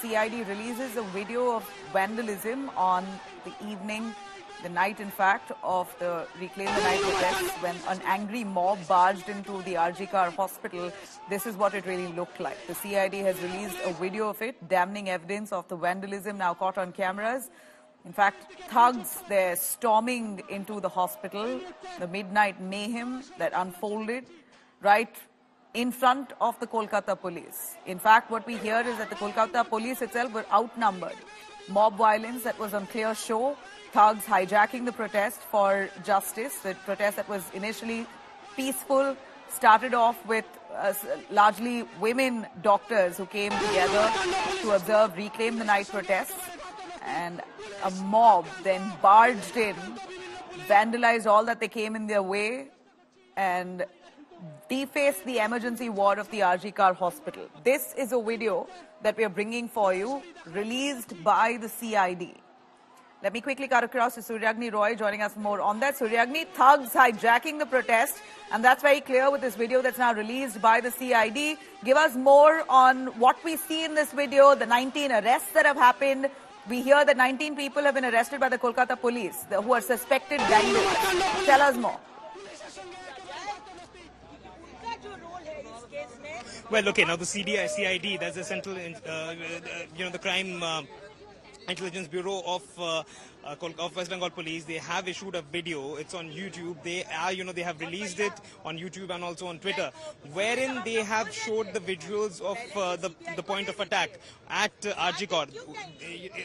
CID releases a video of vandalism on the evening, the night in fact, of the Reclaim the Night protests when an angry mob barged into the RG Kar hospital. This is what it really looked like. The CID has released a video of it, damning evidence of the vandalism now caught on cameras. In fact, thugs, they're storming into the hospital, the midnight mayhem that unfolded right in front of the Kolkata police. In fact, what we hear is that the Kolkata police itself were outnumbered. Mob violence that was on clear show, thugs hijacking the protest for justice. The protest that was initially peaceful started off with largely women doctors who came together to observe Reclaim the Night protests. And a mob then barged in, vandalized all that they came in their way, and defaced the emergency ward of the RG Kar hospital. This is a video that we are bringing for you, released by the CID. Let me quickly cut across to Suryagni Roy joining us more on that. Suryagni, thugs hijacking the protest, and that's very clear with this video that's now released by the CID. Give us more on what we see in this video, the 19 arrests that have happened. We hear that 19 people have been arrested by the Kolkata police who are suspected vandals. Tell us more. Well, okay, now the CID, that's the Central, the Crime Intelligence Bureau of West Bengal Police. They have issued a video. It's on YouTube. They have released it on YouTube and also on Twitter, wherein they have showed the visuals of the point of attack at RG Kar.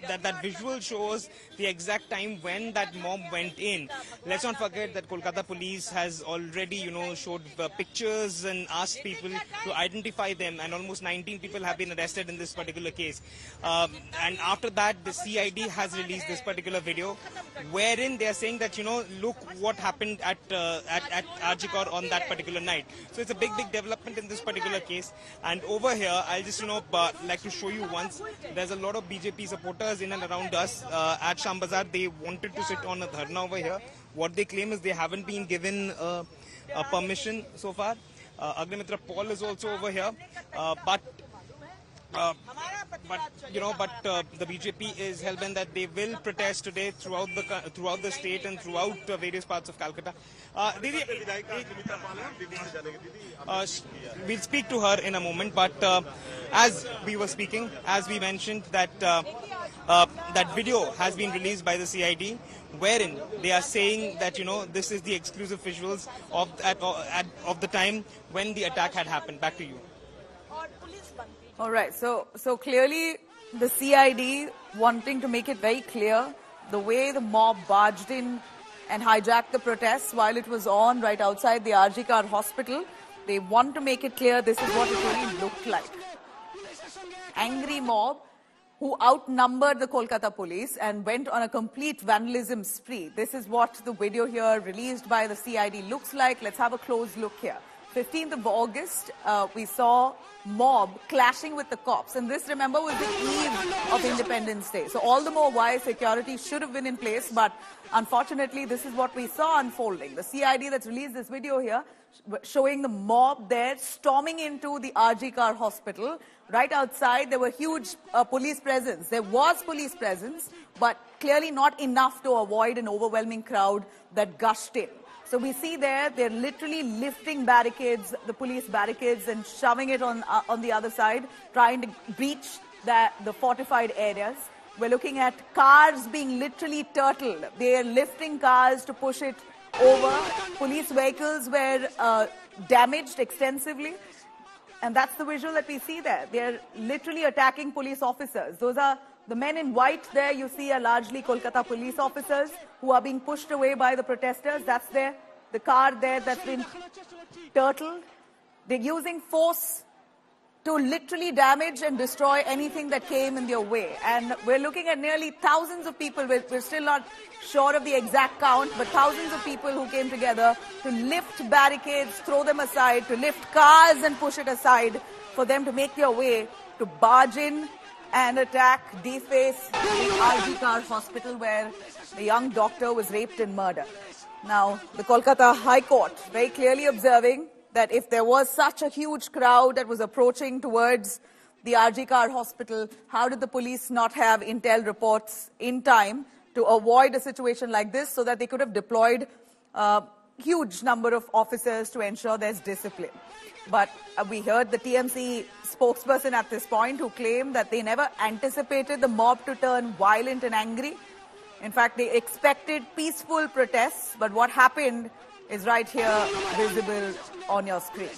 That visual shows the exact time when that mob went in. Let's not forget that Kolkata Police has already, showed pictures and asked people to identify them, and almost 19 people have been arrested in this particular case. And after that, the CID has released this particular video, wherein they are saying that, look what happened at RG Kar on that particular night. So it's a big development in this particular case. And over here, I'll just, like to show you once. There's a lot of BJP supporters in and around us at Sham Bazaar. They wanted to sit on a dharna over here. What they claim is they haven't been given a permission so far. Agnimitra Paul is also over here, but the BJP is hell-bent that they will protest today throughout the state and throughout various parts of Calcutta. We'll speak to her in a moment, but as we were speaking, as we mentioned, that that video has been released by the CID, wherein they are saying that this is the exclusive visuals of the time when the attack had happened. Back to you. All right, so clearly the CID wanting to make it very clear the way the mob barged in and hijacked the protests while it was on right outside the RG Kar hospital. They want to make it clear this is what it really looked like. Angry mob who outnumbered the Kolkata police and went on a complete vandalism spree. This is what the video here released by the CID looks like. Let's have a close look here. 15th of August, we saw mob clashing with the cops. And this, remember, was the eve of Independence Day. So all the more why security should have been in place. But unfortunately, this is what we saw unfolding. The CID that's released this video here showing the mob there storming into the RG Kar hospital. Right outside, there were huge police presence. There was police presence, but clearly not enough to avoid an overwhelming crowd that gushed in. So we see there, they're literally lifting barricades, the police barricades, and shoving it on the other side, trying to breach the fortified areas. We're looking at cars being literally turtled. They're lifting cars to push it over. Police vehicles were damaged extensively. And that's the visual that we see there. They're literally attacking police officers. Those are the men in white there you see are largely Kolkata police officers who are being pushed away by the protesters. That's the car there that's been turtled. They're using force to literally damage and destroy anything that came in their way. And we're looking at nearly thousands of people. We're still not sure of the exact count, but thousands of people who came together to lift barricades, throw them aside, to lift cars and push it aside for them to make their way to barge in and attack, deface the RG Kar hospital where a young doctor was raped and murdered. Now, the Kolkata High Court very clearly observing that if there was such a huge crowd that was approaching towards the RG Kar hospital? How did the police not have intel reports in time to avoid a situation like this so that they could have deployed a huge number of officers to ensure there's discipline? But we heard the TMC spokesperson at this point who claimed that they never anticipated the mob to turn violent and angry. In fact, they expected peaceful protests, but what happened is right here visible on your screen.